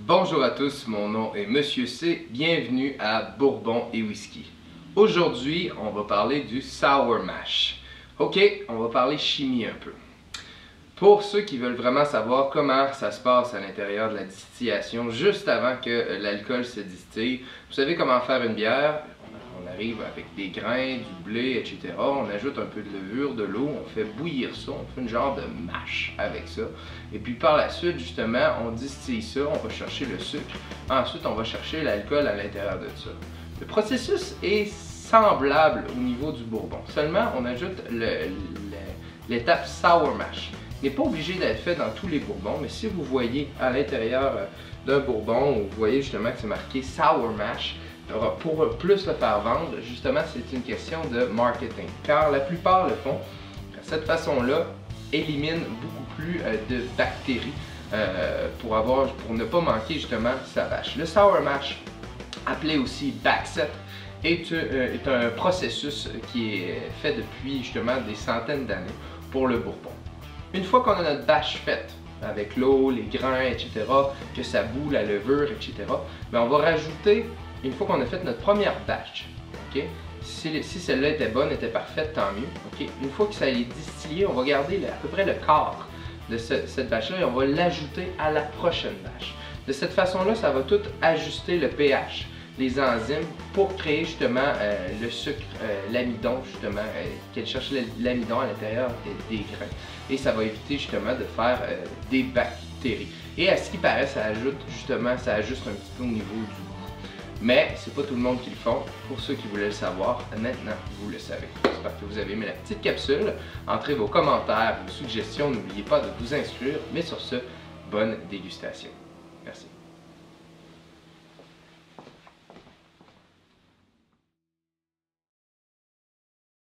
Bonjour à tous, mon nom est Monsieur C. Bienvenue à Bourbon et Whisky. Aujourd'hui, on va parler du Sour Mash. Ok, on va parler chimie un peu. Pour ceux qui veulent vraiment savoir comment ça se passe à l'intérieur de la distillation, juste avant que l'alcool se distille, vous savez comment faire une bière? On arrive avec des grains, du blé, etc. On ajoute un peu de levure, de l'eau, on fait bouillir ça, on fait une genre de mash avec ça. Et puis par la suite, justement, on distille ça, on va chercher le sucre. Ensuite, on va chercher l'alcool à l'intérieur de ça. Le processus est semblable au niveau du bourbon. Seulement, on ajoute l'étape sour mash. Il n'est pas obligé d'être fait dans tous les bourbons, mais si vous voyez à l'intérieur d'un bourbon, où vous voyez justement que c'est marqué sour mash, pour plus le faire vendre, justement, c'est une question de marketing. Car la plupart le font. Cette façon-là élimine beaucoup plus de bactéries pour ne pas manquer justement sa vache. Le sour mash, appelé aussi backset, est un processus qui est fait depuis justement des centaines d'années pour le bourbon. Une fois qu'on a notre batch faite, avec l'eau, les grains, etc., que ça bout, la levure, etc., bien, on va rajouter, une fois qu'on a fait notre première batch, okay? Si celle-là était bonne, était parfaite, tant mieux. Okay? Une fois que ça est distillé, on va garder à peu près le quart de cette batch-là et on va l'ajouter à la prochaine batch. De cette façon-là, ça va tout ajuster le pH, les enzymes, pour créer justement le sucre, l'amidon, justement, qu'elle cherche l'amidon à l'intérieur des grains. Et ça va éviter justement de faire des bactéries. Et à ce qui paraît, ça ajuste un petit peu au niveau du goût. Mais c'est pas tout le monde qui le font. Pour ceux qui voulaient le savoir, maintenant vous le savez. J'espère que vous avez aimé la petite capsule. Entrez vos commentaires, vos suggestions. N'oubliez pas de vous inscrire. Mais sur ce, bonne dégustation. Merci.